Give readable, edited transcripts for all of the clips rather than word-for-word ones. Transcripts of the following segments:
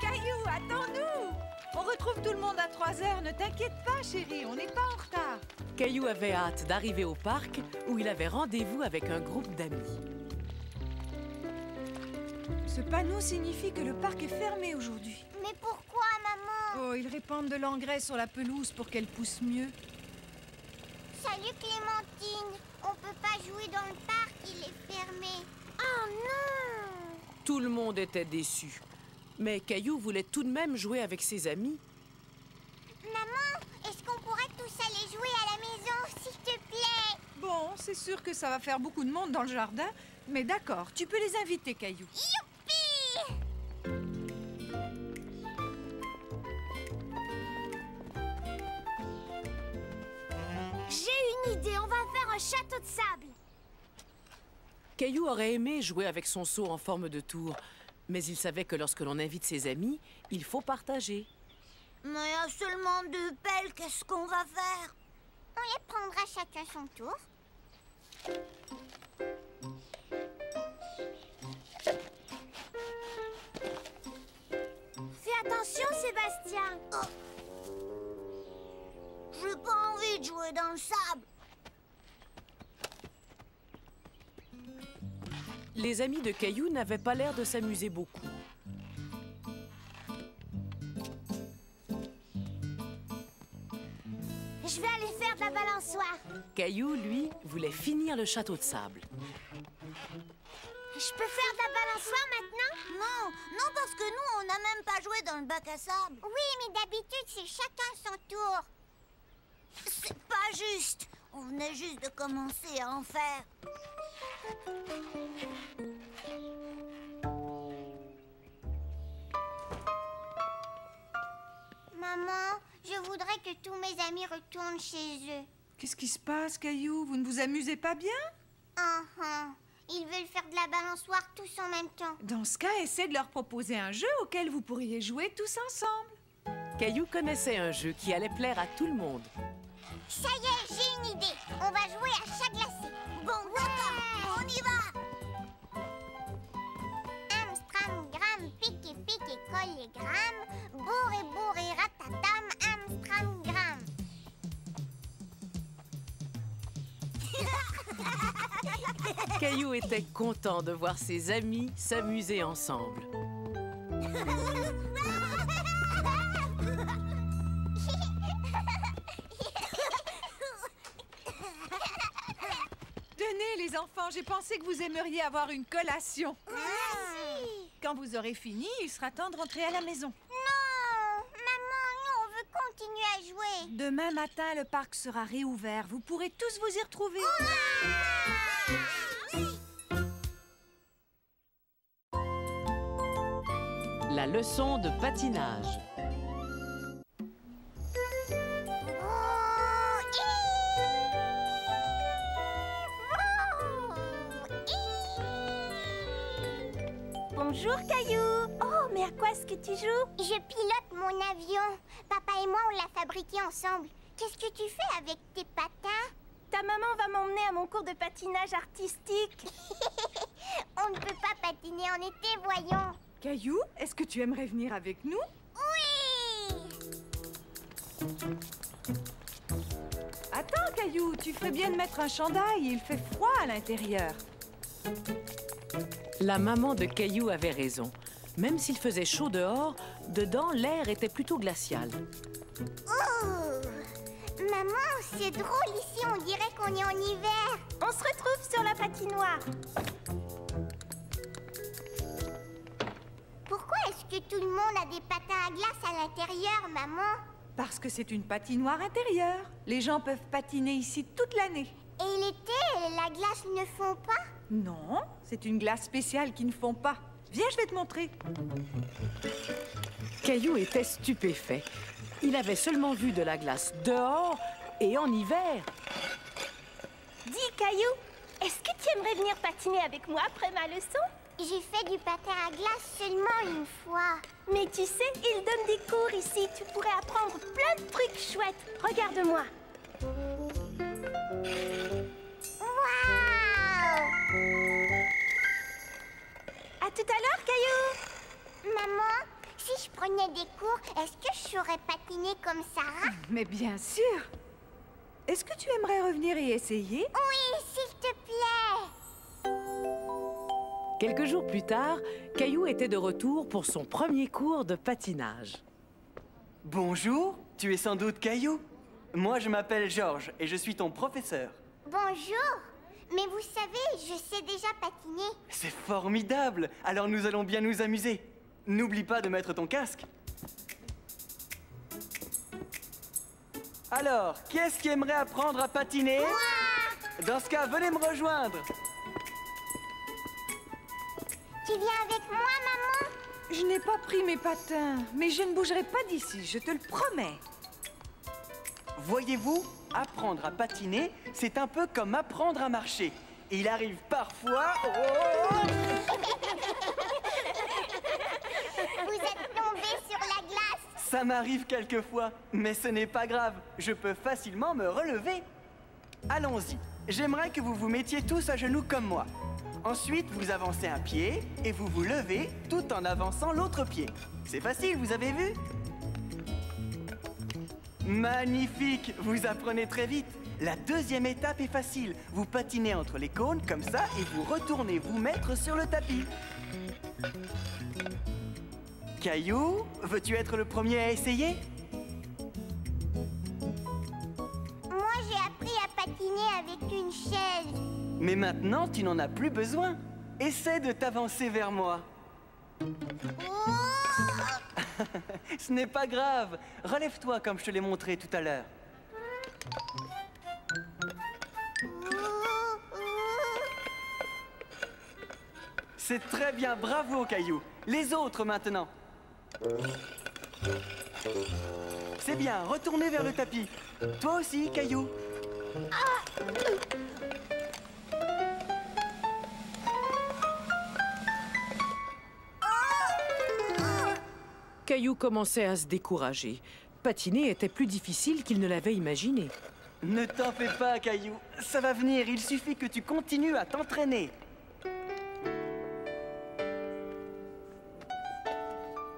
Caillou, attends-nous! On retrouve tout le monde à 3 heures. Ne t'inquiète pas, chérie, on n'est pas en retard. Caillou avait hâte d'arriver au parc où il avait rendez-vous avec un groupe d'amis. Ce panneau signifie que le parc est fermé aujourd'hui. Mais pourquoi, maman? Oh, ils répandent de l'engrais sur la pelouse pour qu'elle pousse mieux. Salut Clémentine. On peut pas jouer dans le parc, il est fermé. Oh non! Tout le monde était déçu. Mais Caillou voulait tout de même jouer avec ses amis. Maman, est-ce qu'on pourrait tous aller jouer à la maison, s'il te plaît? Bon, c'est sûr que ça va faire beaucoup de monde dans le jardin, mais d'accord, tu peux les inviter, Caillou. Youpi! J'ai une idée, on va faire un château de sable. Caillou aurait aimé jouer avec son seau en forme de tour, mais il savait que lorsque l'on invite ses amis, il faut partager. Mais il y a seulement 2 pelles, qu'est-ce qu'on va faire? On les prendra chacun son tour. Fais attention, Sébastien. J'ai pas envie de jouer dans le sable. Les amis de Caillou n'avaient pas l'air de s'amuser beaucoup. Je vais aller faire de la balançoire. Caillou, lui, voulait finir le château de sable. Je peux faire de la balançoire maintenant? Non, parce que nous, on n'a même pas joué dans le bac à sable. Oui, mais d'habitude, c'est chacun son tour. C'est pas juste. On venait juste de commencer à en faire. Maman, je voudrais que tous mes amis retournent chez eux. Qu'est-ce qui se passe, Caillou? Vous ne vous amusez pas bien? Ils veulent faire de la balançoire tous en même temps. Dans ce cas, essaie de leur proposer un jeu auquel vous pourriez jouer tous ensemble. Caillou connaissait un jeu qui allait plaire à tout le monde. Ça y est, j'ai une idée. On va jouer à chat glacé. Bon, d'accord, on y va. Amstramgram, pique, colle, gramme. Bourré, ratatam, Amstramgram. Caillou était content de voir ses amis s'amuser ensemble. Tenez, les enfants, j'ai pensé que vous aimeriez avoir une collation. Merci. Quand vous aurez fini, il sera temps de rentrer à la maison. Non, maman, nous, on veut continuer à jouer. Demain matin, le parc sera réouvert. Vous pourrez tous vous y retrouver. La leçon de patinage. Bonjour, Caillou. Oh, mais à quoi est-ce que tu joues? Je pilote mon avion. Papa et moi, on l'a fabriqué ensemble. Qu'est-ce que tu fais avec tes patins? Ta maman va m'emmener à mon cours de patinage artistique. On ne peut pas patiner en été, voyons. Caillou, est-ce que tu aimerais venir avec nous? Oui! Attends, Caillou, tu ferais bien de mettre un chandail. Il fait froid à l'intérieur. La maman de Caillou avait raison. Même s'il faisait chaud dehors, dedans, l'air était plutôt glacial. Oh! Maman, c'est drôle ici, on dirait qu'on est en hiver. On se retrouve sur la patinoire. Pourquoi est-ce que tout le monde a des patins à glace à l'intérieur, maman? Parce que c'est une patinoire intérieure. Les gens peuvent patiner ici toute l'année. Et l'été, la glace ne fond pas? Non, c'est une glace spéciale qui ne fond pas. Viens, je vais te montrer. Caillou était stupéfait. Il avait seulement vu de la glace dehors et en hiver. Dis, Caillou, est-ce que tu aimerais venir patiner avec moi après ma leçon? J'ai fait du patin à glace seulement une fois. Mais tu sais, ils donnent des cours ici. Tu pourrais apprendre plein de trucs chouettes. Regarde-moi. Waouh! À tout à l'heure, Caillou. Maman, si je prenais des cours, est-ce que je saurais patiner comme Sarah? Mais bien sûr. Est-ce que tu aimerais revenir y essayer? Oui, s'il te plaît. Quelques jours plus tard, Caillou était de retour pour son premier cours de patinage. Bonjour, tu es sans doute Caillou. Moi, je m'appelle Georges et je suis ton professeur. Bonjour. Mais vous savez, je sais déjà patiner. C'est formidable. Alors nous allons bien nous amuser. N'oublie pas de mettre ton casque. Alors, qui est-ce qui aimerait apprendre à patiner? Moi! Dans ce cas, venez me rejoindre. Tu viens avec moi, maman? Je n'ai pas pris mes patins, mais je ne bougerai pas d'ici, je te le promets. Voyez-vous, apprendre à patiner, c'est un peu comme apprendre à marcher. Il arrive parfois... Oh! Vous êtes tombé sur la glace. Ça m'arrive quelquefois, mais ce n'est pas grave. Je peux facilement me relever. Allons-y. J'aimerais que vous vous mettiez tous à genoux comme moi. Ensuite, vous avancez un pied et vous vous levez tout en avançant l'autre pied. C'est facile, vous avez vu? Magnifique! Vous apprenez très vite. La deuxième étape est facile. Vous patinez entre les cônes comme ça et vous retournez vous mettre sur le tapis. Caillou, veux-tu être le premier à essayer? Moi, j'ai appris à patiner avec une chaise. Mais maintenant, tu n'en as plus besoin. Essaie de t'avancer vers moi. Oh! Ce n'est pas grave. Relève-toi comme je te l'ai montré tout à l'heure. C'est très bien, bravo Caillou. Les autres maintenant. C'est bien, retournez vers le tapis. Toi aussi, Caillou. Caillou commençait à se décourager. Patiner était plus difficile qu'il ne l'avait imaginé. Ne t'en fais pas, Caillou. Ça va venir, il suffit que tu continues à t'entraîner.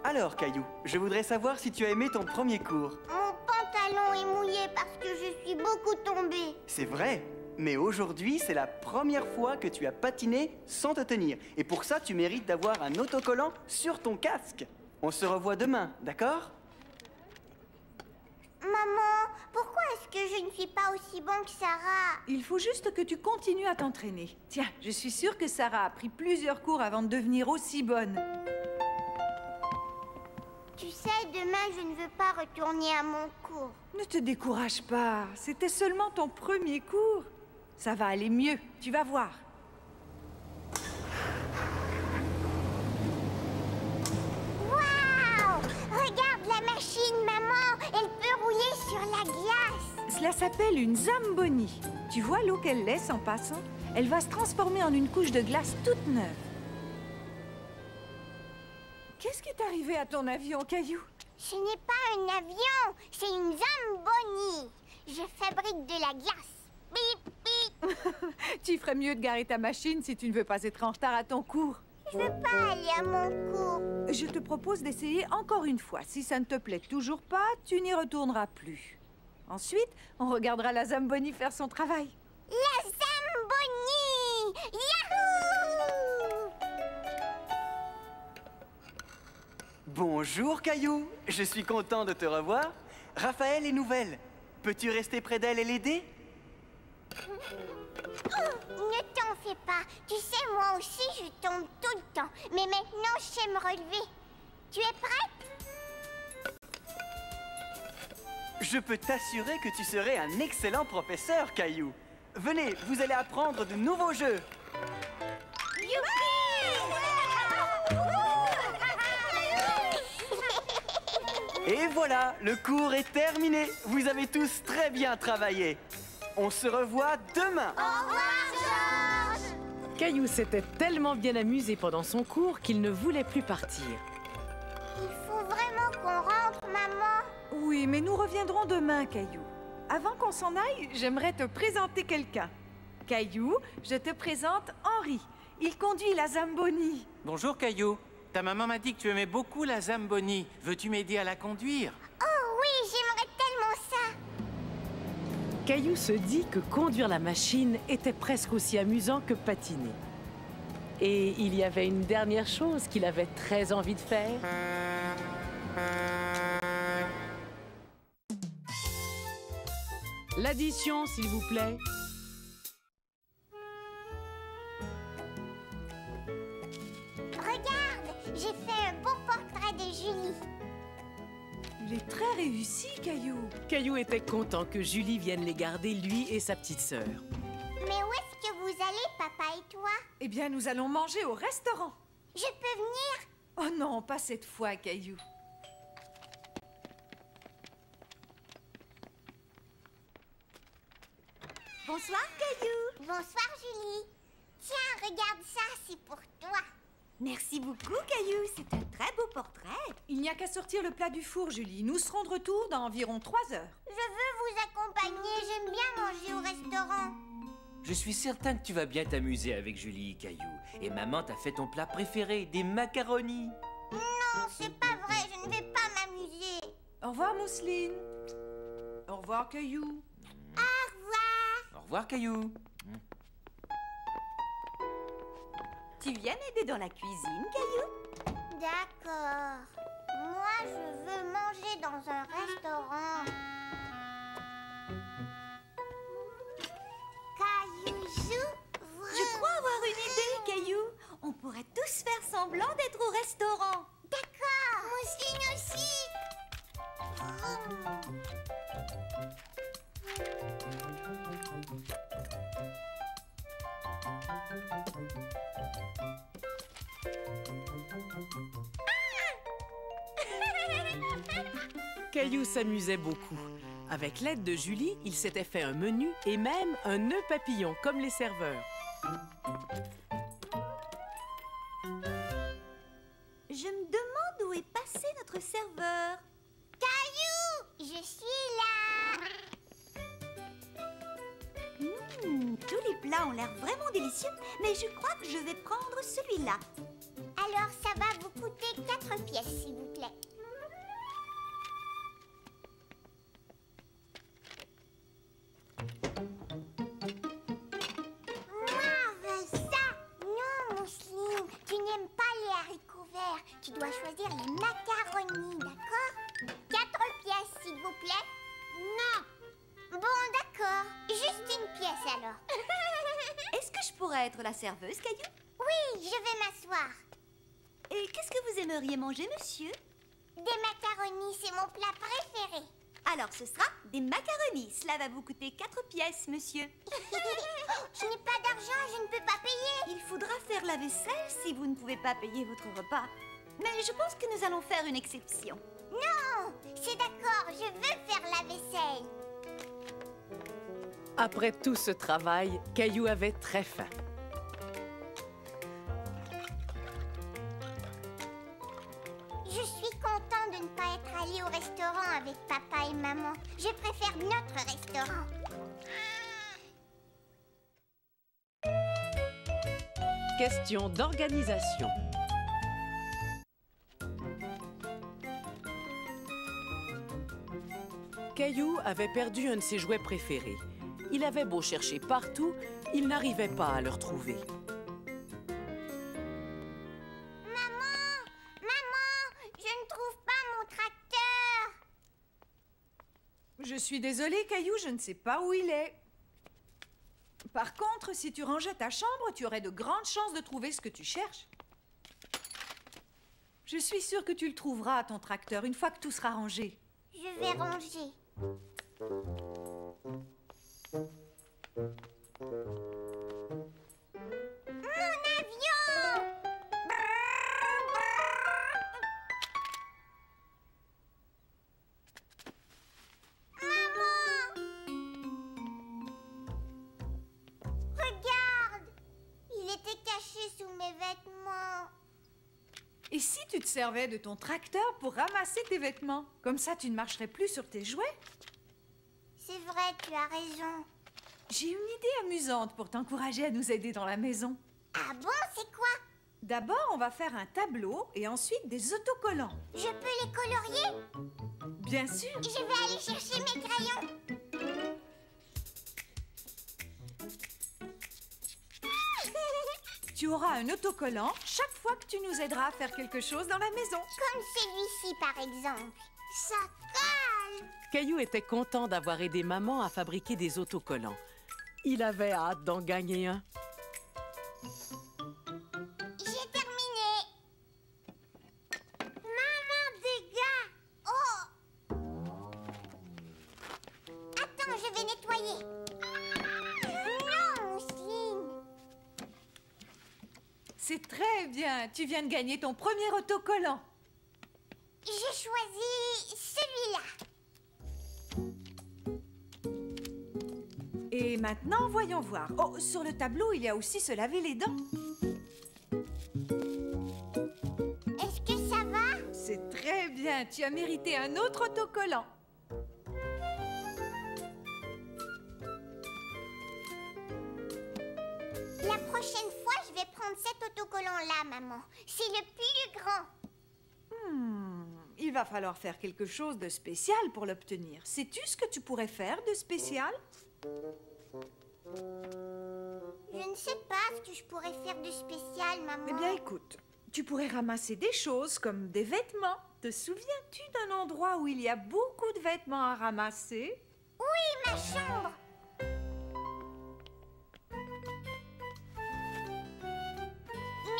Alors, Caillou, je voudrais savoir si tu as aimé ton premier cours. Mon pantalon est mouillé parce que je suis beaucoup tombée. C'est vrai, mais aujourd'hui, c'est la première fois que tu as patiné sans te tenir. Et pour ça, tu mérites d'avoir un autocollant sur ton casque. On se revoit demain, d'accord? Maman, pourquoi est-ce que je ne suis pas aussi bon que Sarah? Il faut juste que tu continues à t'entraîner. Tiens, je suis sûre que Sarah a pris plusieurs cours avant de devenir aussi bonne. Tu sais, demain, je ne veux pas retourner à mon cours. Ne te décourage pas, c'était seulement ton premier cours. Ça va aller mieux, tu vas voir. Waouh! Regarde la machine, maman! Elle peut rouler sur la glace. Cela s'appelle une Zamboni. Tu vois l'eau qu'elle laisse en passant? Elle va se transformer en une couche de glace toute neuve. Qu'est-ce qui est arrivé à ton avion, Caillou? Ce n'est pas un avion, c'est une Zamboni. Je fabrique de la glace. Bip, bip. Tu ferais mieux de garer ta machine si tu ne veux pas être en retard à ton cours. Je veux pas aller à mon cours. Je te propose d'essayer encore une fois. Si ça ne te plaît toujours pas, tu n'y retourneras plus. Ensuite, on regardera la Zamboni faire son travail. La Zamboni! Yahoo! Bonjour, Caillou. Je suis content de te revoir. Raphaël est nouvelle. Peux-tu rester près d'elle et l'aider? Ne t'en fais pas. Tu sais, moi aussi, je tombe tout le temps. Mais maintenant, je sais me relever. Tu es prête? Je peux t'assurer que tu serais un excellent professeur, Caillou. Venez, vous allez apprendre de nouveaux jeux. Et voilà, le cours est terminé. Vous avez tous très bien travaillé. On se revoit demain. Au revoir, Georges! Caillou s'était tellement bien amusé pendant son cours qu'il ne voulait plus partir. Il faut vraiment qu'on rentre, maman. Oui, mais nous reviendrons demain, Caillou. Avant qu'on s'en aille, j'aimerais te présenter quelqu'un. Caillou, je te présente Henri. Il conduit la Zamboni. Bonjour Caillou. Ta maman m'a dit que tu aimais beaucoup la Zamboni. Veux-tu m'aider à la conduire? Oh oui, j'aimerais tellement ça. Caillou se dit que conduire la machine était presque aussi amusant que patiner. Et il y avait une dernière chose qu'il avait très envie de faire. L'addition, s'il vous plaît. Regarde, j'ai fait un beau portrait de Julie. Il est très réussi, Caillou. Caillou était content que Julie vienne les garder, lui et sa petite sœur. Mais où est-ce que vous allez, papa et toi? Eh bien, nous allons manger au restaurant. Je peux venir? Oh non, pas cette fois, Caillou. Bonsoir, Caillou. Bonsoir, Julie. Tiens, regarde ça, c'est pour toi. Merci beaucoup, Caillou. C'est un très beau portrait. Il n'y a qu'à sortir le plat du four, Julie. Nous serons de retour dans environ 3 heures. Je veux vous accompagner, j'aime bien manger au restaurant. Je suis certain que tu vas bien t'amuser avec Julie, Caillou. Et maman t'a fait ton plat préféré, des macaronis. Non, c'est pas vrai, je ne vais pas m'amuser. Au revoir, Mousseline. Au revoir, Caillou. Au revoir. Au revoir, Caillou. Tu viens m'aider dans la cuisine, Caillou? D'accord. Moi, je veux manger dans un restaurant. Caillou, Je crois avoir une idée, Caillou. On pourrait tous faire semblant d'être au restaurant. D'accord. Mousseline aussi. Caillou s'amusait beaucoup. Avec l'aide de Julie, il s'était fait un menu et même un nœud papillon, comme les serveurs. Je me demande où est passé notre serveur. Caillou, je suis là. Tous les plats ont l'air vraiment délicieux, mais je crois que je vais prendre celui-là. Alors, ça va vous coûter 4 pièces, s'il vous plaît. Moi, veux ça. Non, Mousseline, tu n'aimes pas les haricots verts. Tu dois choisir les macaronis, d'accord? 4 pièces, s'il vous plaît. Non. Bon, d'accord. Juste une pièce, alors. Est-ce que je pourrais être la serveuse, Caillou? Oui, je vais m'asseoir. Et qu'est-ce que vous aimeriez manger, monsieur? Des macaronis, c'est mon plat préféré. Alors ce sera des macaronis. Cela va vous coûter 4 pièces, monsieur. Je n'ai pas d'argent, je ne peux pas payer. Il faudra faire la vaisselle si vous ne pouvez pas payer votre repas. Mais je pense que nous allons faire une exception. Non, c'est d'accord, je veux faire la vaisselle. Après tout ce travail, Caillou avait très faim. Je suis content de ne pas être allé au restaurant avec papa et maman. Je préfère notre restaurant. Question d'organisation. Caillou avait perdu un de ses jouets préférés. Il avait beau chercher partout, il n'arrivait pas à le retrouver. Maman, je ne trouve pas mon tracteur. Je suis désolée, Caillou, je ne sais pas où il est. Par contre, si tu rangeais ta chambre, tu aurais de grandes chances de trouver ce que tu cherches. Je suis sûre que tu le trouveras, ton tracteur, une fois que tout sera rangé. Je vais ranger. Mon avion! Maman! Regarde! Il était caché sous mes vêtements. Et si tu te servais de ton tracteur pour ramasser tes vêtements? Comme ça, tu ne marcherais plus sur tes jouets. C'est vrai, tu as raison. J'ai une idée amusante pour t'encourager à nous aider dans la maison. Ah bon, c'est quoi? D'abord, on va faire un tableau et ensuite des autocollants. Je peux les colorier? Bien sûr. Je vais aller chercher mes crayons. Tu auras un autocollant chaque fois que tu nous aideras à faire quelque chose dans la maison. Comme celui-ci, par exemple. Ça colle! Caillou était content d'avoir aidé maman à fabriquer des autocollants. Il avait hâte d'en gagner un. J'ai terminé. Maman, dégâts! Oh! Attends, je vais nettoyer. Non, Mousseline. C'est très bien. Tu viens de gagner ton premier autocollant. J'ai choisi celui-là. Et maintenant, voyons voir. Oh, sur le tableau, il y a aussi se laver les dents. Est-ce que ça va? C'est très bien. Tu as mérité un autre autocollant. La prochaine fois, je vais prendre cet autocollant-là, maman. C'est le plus grand. Il va falloir faire quelque chose de spécial pour l'obtenir. Sais-tu ce que tu pourrais faire de spécial? Je ne sais pas ce que je pourrais faire de spécial, maman. Eh bien, écoute, tu pourrais ramasser des choses comme des vêtements. Te souviens-tu d'un endroit où il y a beaucoup de vêtements à ramasser? Oui, ma chambre.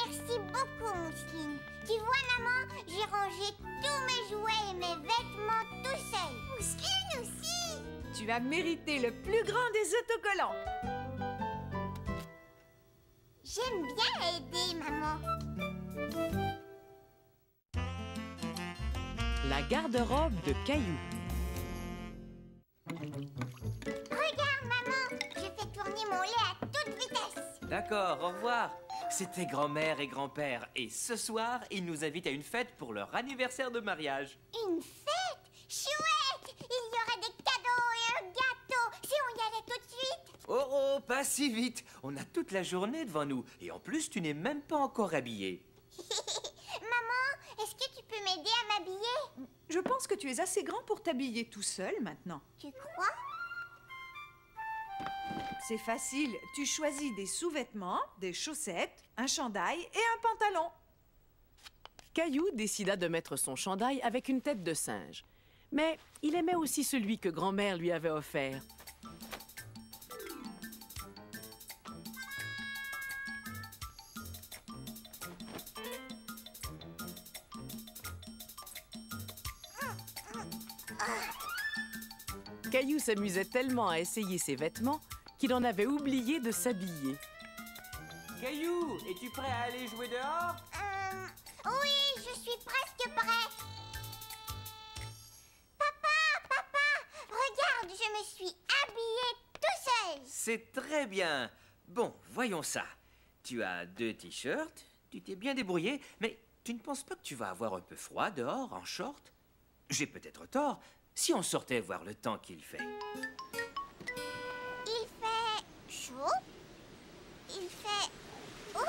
Merci beaucoup, Mousseline. Tu vois, maman, j'ai rangé tous mes jouets et mes vêtements tout seul. Mousseline aussi. Tu as mérité le plus grand des autocollants. J'aime bien aider, maman. La garde-robe de Caillou. Regarde, maman, je fais tourner mon lait à toute vitesse. D'accord, au revoir. C'était grand-mère et grand-père. Et ce soir, ils nous invitent à une fête pour leur anniversaire de mariage. Une fête? Chouette! Il y aura des cadeaux et un gâteau. Si on y allait tout de suite? Oh, oh, pas si vite. On a toute la journée devant nous. Et en plus, tu n'es même pas encore habillée. Maman, est-ce que tu peux m'aider à m'habiller? Je pense que tu es assez grand pour t'habiller tout seul maintenant. Tu crois? C'est facile. Tu choisis des sous-vêtements, des chaussettes, un chandail et un pantalon. Caillou décida de mettre son chandail avec une tête de singe. Mais il aimait aussi celui que grand-mère lui avait offert. Caillou s'amusait tellement à essayer ses vêtements qu'il en avait oublié de s'habiller. Caillou, es-tu prêt à aller jouer dehors? Oui, je suis presque prêt. Papa, regarde, je me suis habillée tout seul. C'est très bien. Bon, voyons ça. Tu as 2 t-shirts, tu t'es bien débrouillé, mais tu ne penses pas que tu vas avoir un peu froid dehors, en short? J'ai peut-être tort. Si on sortait voir le temps qu'il fait. Il fait chaud. Il fait... Oh!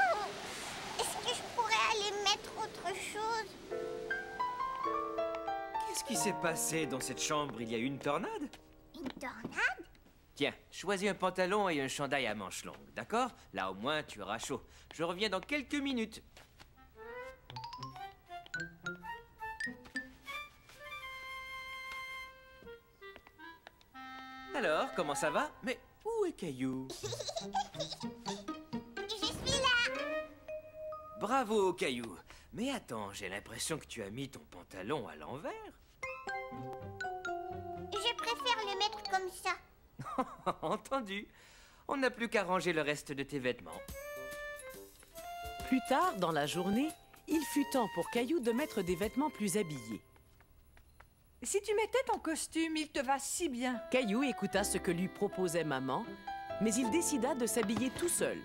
Est-ce que je pourrais aller mettre autre chose? Qu'est-ce qui s'est passé dans cette chambre? Il y a eu une tornade? Une tornade? Tiens, choisis un pantalon et un chandail à manches longues, d'accord? Là, au moins, tu auras chaud. Je reviens dans quelques minutes. Alors, comment ça va? Mais où est Caillou? Je suis là. Bravo, Caillou. Mais attends, j'ai l'impression que tu as mis ton pantalon à l'envers. Je préfère le mettre comme ça. Entendu. On n'a plus qu'à ranger le reste de tes vêtements. Plus tard, dans la journée, il fut temps pour Caillou de mettre des vêtements plus habillés. Si tu mettais ton costume, il te va si bien. Caillou écouta ce que lui proposait maman, mais il décida de s'habiller tout seul.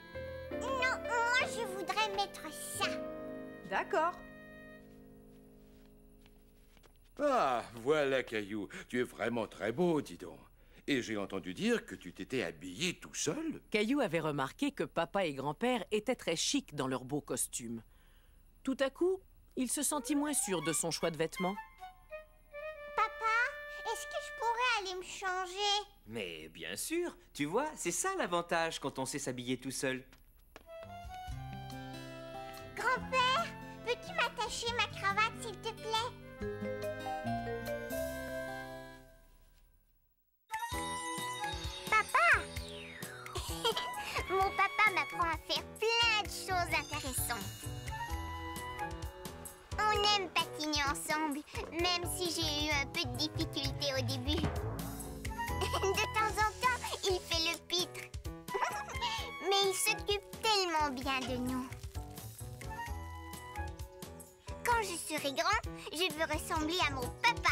Non, moi je voudrais mettre ça. D'accord. Ah, voilà, Caillou. Tu es vraiment très beau, dis donc. Et j'ai entendu dire que tu t'étais habillé tout seul. Caillou avait remarqué que papa et grand-père étaient très chics dans leurs beaux costumes. Tout à coup, il se sentit moins sûr de son choix de vêtements. Papa, est-ce que je pourrais aller me changer? Mais bien sûr, tu vois, c'est ça l'avantage quand on sait s'habiller tout seul. Grand-père, peux-tu m'attacher ma cravate, s'il te plaît? Papa! Mon papa m'apprend à faire plein de choses intéressantes. On aime patiner ensemble, même si j'ai eu un peu de difficulté au début. De temps en temps, il fait le pitre. Mais il s'occupe tellement bien de nous. Quand je serai grand, je veux ressembler à mon papa.